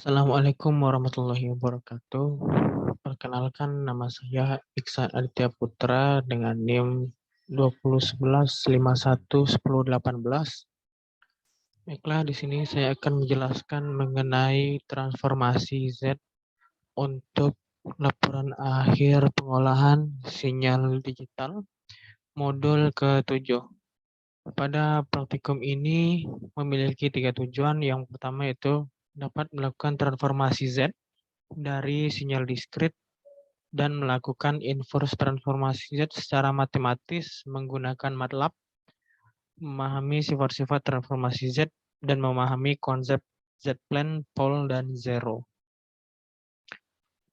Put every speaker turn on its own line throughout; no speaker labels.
Assalamualaikum warahmatullahi wabarakatuh. Perkenalkan, nama saya Iksan Aditya Putra dengan NIM 2011511018. Baiklah, di sini saya akan menjelaskan mengenai transformasi Z untuk laporan akhir pengolahan sinyal digital modul ke-7. Pada praktikum ini memiliki 3 tujuan. Yang pertama itu dapat melakukan transformasi Z dari sinyal diskrit dan melakukan inverse transformasi Z secara matematis menggunakan MATLAB, memahami sifat-sifat transformasi Z, dan memahami konsep Z-plane, pole, dan zero.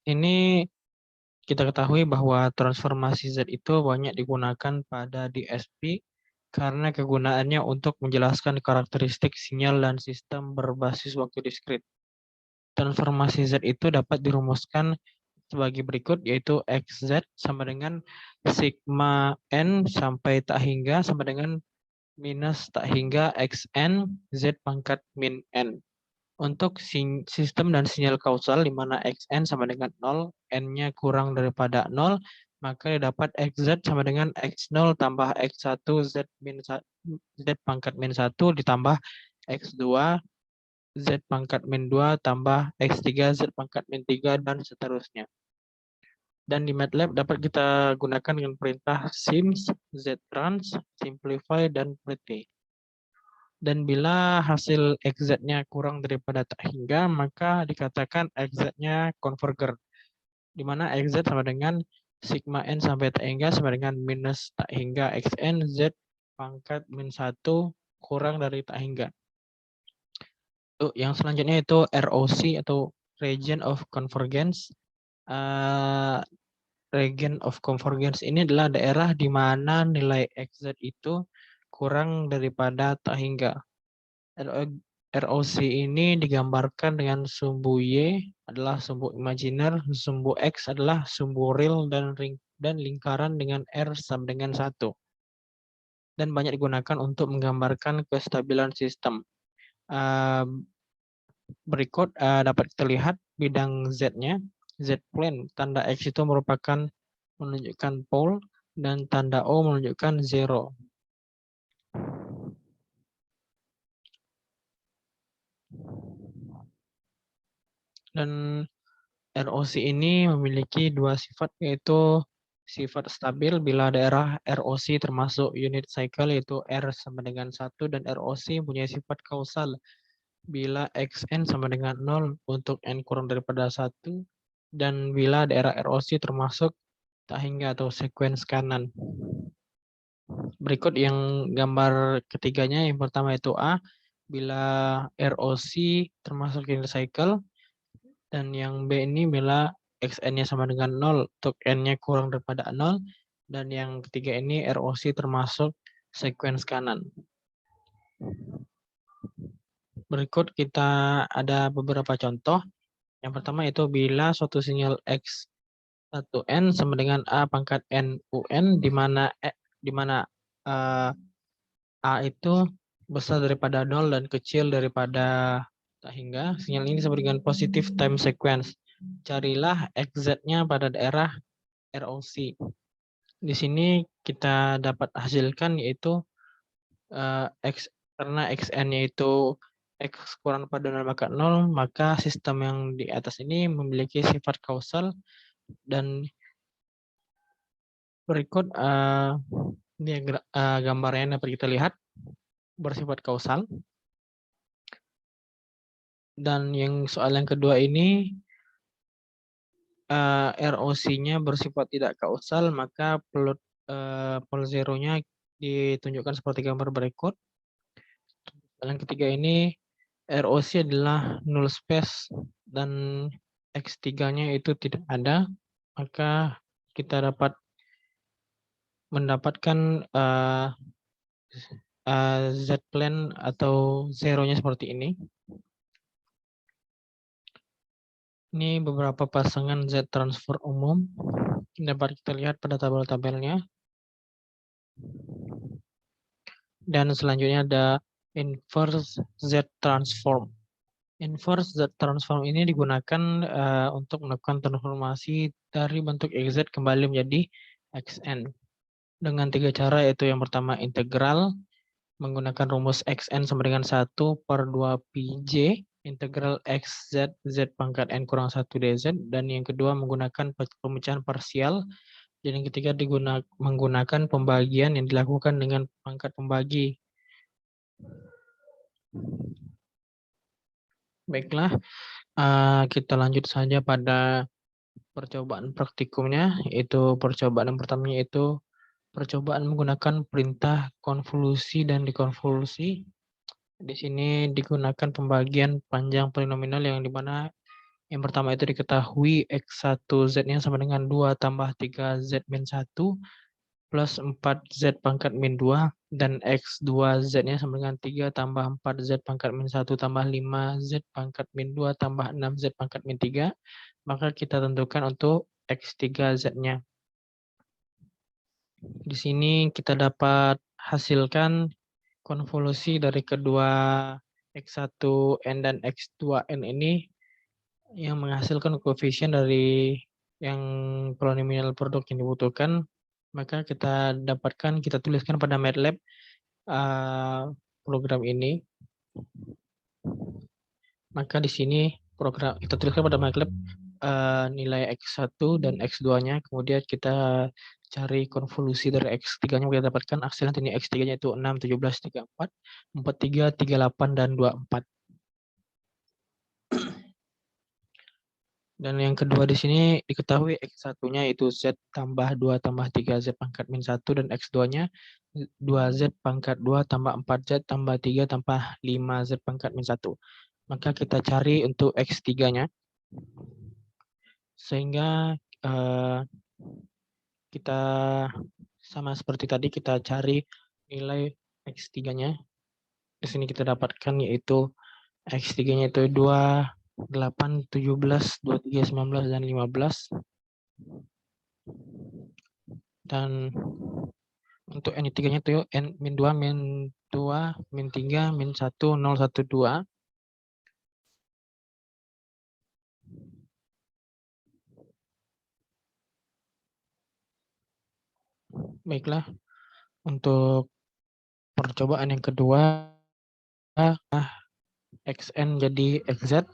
Ini kita ketahui bahwa transformasi Z itu banyak digunakan pada DSP karena kegunaannya untuk menjelaskan karakteristik sinyal dan sistem berbasis waktu diskrit. Transformasi Z itu dapat dirumuskan sebagai berikut, yaitu XZ sama dengan sigma N sampai tak hingga sama dengan minus tak hingga XN Z pangkat min N. Untuk sistem dan sinyal kausal di mana XN sama dengan 0, N-nya kurang daripada 0, maka dapat XZ sama dengan X0 tambah X1 Z pangkat min 1 ditambah X2 Z pangkat min 2 tambah X3 Z pangkat min 3 dan seterusnya. Dan di MATLAB dapat kita gunakan dengan perintah sims, ztrans, simplify, dan pretty. Dan bila hasil XZ-nya kurang daripada tak hingga, maka dikatakan XZ-nya converger, di mana XZ sama dengan sigma N sampai tak hingga sama dengan minus tak hingga XN Z pangkat min 1 kurang dari tak hingga. Yang selanjutnya itu ROC atau region of convergence. Region of convergence ini adalah daerah di mana nilai XZ itu kurang daripada tak hingga. ROC ini digambarkan dengan sumbu Y adalah sumbu imajiner, sumbu X adalah sumbu real, dan lingkaran dengan R sama dengan 1. Dan banyak digunakan untuk menggambarkan kestabilan sistem. Berikut dapat kita lihat bidang Z-nya. Z-plane, tanda X itu merupakan menunjukkan pole dan tanda O menunjukkan zero. Dan ROC ini memiliki dua sifat, yaitu sifat stabil bila daerah ROC termasuk unit cycle yaitu R sama dengan 1, dan ROC punya sifat kausal bila XN sama dengan 0 untuk N kurang daripada 1, dan bila daerah ROC termasuk tak hingga atau sequence kanan. Berikut yang gambar ketiganya, yang pertama itu A, bila ROC termasuk unit cycle, dan yang B ini bila XN-nya sama dengan 0 untuk N-nya kurang daripada 0, dan yang ketiga ini ROC termasuk sequence kanan. Berikut kita ada beberapa contoh. Yang pertama itu bila suatu sinyal X1N sama dengan A pangkat N UN, di mana A itu besar daripada 0 dan kecil daripada tak hingga. Sinyal ini disebut dengan positive time sequence. Carilah XZ-nya pada daerah ROC. Di sini kita dapat hasilkan yaitu karena XN-nya itu X kurang daripada 0 maka 0, maka sistem yang di atas ini memiliki sifat kausal, dan berikut ini gambarnya dapat kita lihat bersifat kausal. Dan yang soal yang kedua ini ROC-nya bersifat tidak kausal, maka pole zero-nya ditunjukkan seperti gambar berikut. Yang ketiga ini ROC adalah null space dan X3-nya itu tidak ada, maka kita dapat mendapatkan Z-plane atau zero-nya seperti ini. Ini beberapa pasangan Z transfer umum, dapat kita lihat pada tabel-tabelnya. Dan selanjutnya ada inverse Z transform. Inverse Z transform ini digunakan untuk melakukan transformasi dari bentuk XZ kembali menjadi XN. Dengan 3 cara, yaitu yang pertama integral, menggunakan rumus XN sama dengan 1 per 2 PJ, integral XZ, Z pangkat N kurang 1 DZ, dan yang kedua menggunakan pemecahan parsial, dan yang ketiga menggunakan pembagian yang dilakukan dengan pangkat pembagi. Baiklah, kita lanjut saja pada percobaan praktikumnya, yaitu percobaan yang pertamanya itu percobaan menggunakan perintah konvolusi dan dekonvolusi. Di sini digunakan pembagian panjang polinomial yang dimana yang pertama itu diketahui X1Z-nya sama dengan 2 tambah 3Z min 1 plus 4Z pangkat min 2 dan X2Z-nya sama dengan 3 tambah 4Z pangkat min 1 tambah 5Z pangkat min 2 tambah 6Z pangkat min 3. Maka kita tentukan untuk X3Z-nya. Di sini kita dapat hasilkan konvolusi dari kedua X1N dan X2N ini yang menghasilkan koefisien dari yang polinomial produk yang dibutuhkan. Maka kita tuliskan pada MATLAB program ini. Maka di sini kita tuliskan pada MATLAB nilai X1 dan X2-nya, kemudian kita cari konvolusi dari X3-nya, kita dapatkan hasilnya ini X3-nya itu 6, 17, 34, 43, 38, dan 24. Dan yang kedua di sini diketahui X1-nya itu Z tambah 2 tambah 3Z pangkat min 1 dan X2-nya 2Z pangkat 2 tambah 4Z tambah 3 tambah 5Z pangkat min 1. Maka kita cari untuk X3-nya. Sehingga kita sama seperti tadi, kita cari nilai X3-nya. Di sini kita dapatkan yaitu X3-nya itu 2, 8, 17, 23, 19, dan 15. Dan untuk N3-nya itu N-2, min-2, min-3, min-1, 0, 1, 2. Baiklah, untuk percobaan yang kedua, XN jadi XZ,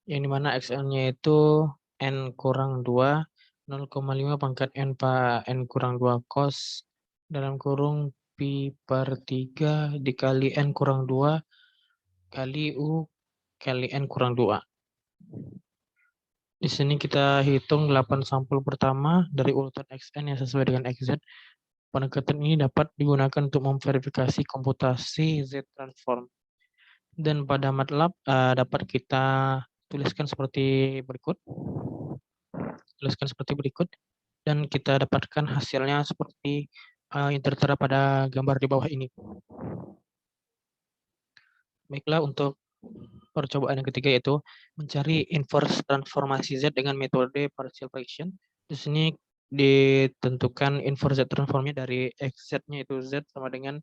yang dimana XN-nya itu N kurang 2, 0,5 pangkat N kurang 2 cos, dalam kurung pi per 3 dikali N kurang 2 kali U kali N kurang 2. Di sini kita hitung 8 sampel pertama dari urutan XN yang sesuai dengan XZ. Pendekatan ini dapat digunakan untuk memverifikasi komputasi Z transform. Dan pada MATLAB dapat kita tuliskan seperti berikut. Dan kita dapatkan hasilnya seperti yang tertera pada gambar di bawah ini. Baiklah, untuk percobaan yang ketiga yaitu mencari inverse transformasi Z dengan metode partial fraction. Di sini ditentukan inverse Z transformnya dari XZ-nya itu Z sama dengan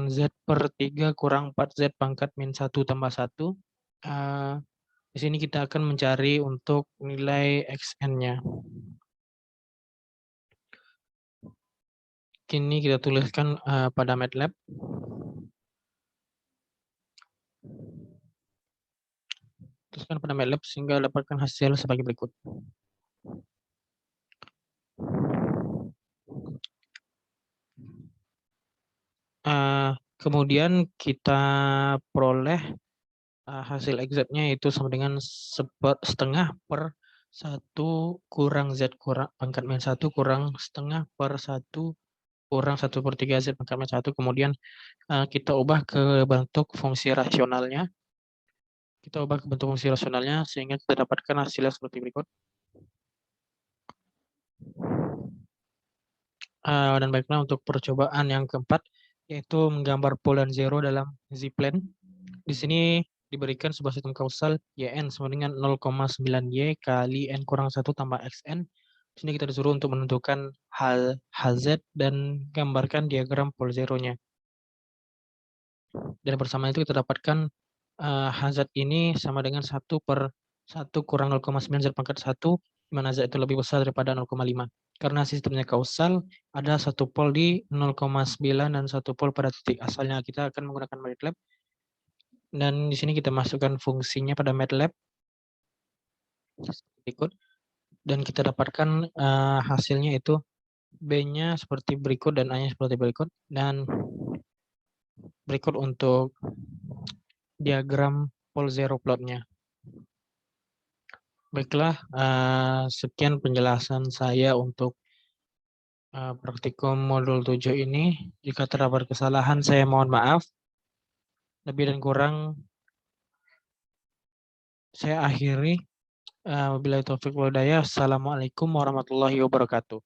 Z per 3 kurang 4Z pangkat min 1 tambah 1. Di sini kita akan mencari untuk nilai XN-nya. Kini kita tuliskan pada MATLAB. Tuliskan pada MATLAB sehingga dapatkan hasil sebagai berikut. Kemudian kita peroleh hasil exact-nya itu sama dengan setengah per 1 kurang Z kurang pangkat min 1 kurang setengah per 1 kurang 1 per 3 Z pangkat min 1. Kemudian kita ubah ke bentuk fungsi rasionalnya. Sehingga kita dapatkan hasilnya seperti berikut. Dan baiklah, untuk percobaan yang keempat, yaitu menggambar pol dan zero dalam Z-plane. Di sini diberikan sebuah sistem kausal YN sama dengan 0,9Y kali N kurang 1 tambah XN. Di sini kita disuruh untuk menentukan HZ dan gambarkan diagram pol zeronya. Dan bersama itu kita dapatkan Hz ini sama dengan 1/1 kurang 0,9 Z pangkat 1, di mana Z itu lebih besar daripada 0,5. Karena sistemnya kausal, ada satu pol di 0,9 dan satu pol pada titik asalnya. Kita akan menggunakan MATLAB. Dan di sini kita masukkan fungsinya pada MATLAB berikut. Dan kita dapatkan hasilnya itu B-nya seperti berikut dan A-nya seperti berikut. Dan berikut untuk diagram pole zero plotnya. Baiklah, sekian penjelasan saya untuk praktikum modul 7 ini. Jika terdapat kesalahan, saya mohon maaf. Lebih dan kurang saya akhiri. Wabillahi taufiq wal hidayah. Assalamualaikum warahmatullahi wabarakatuh.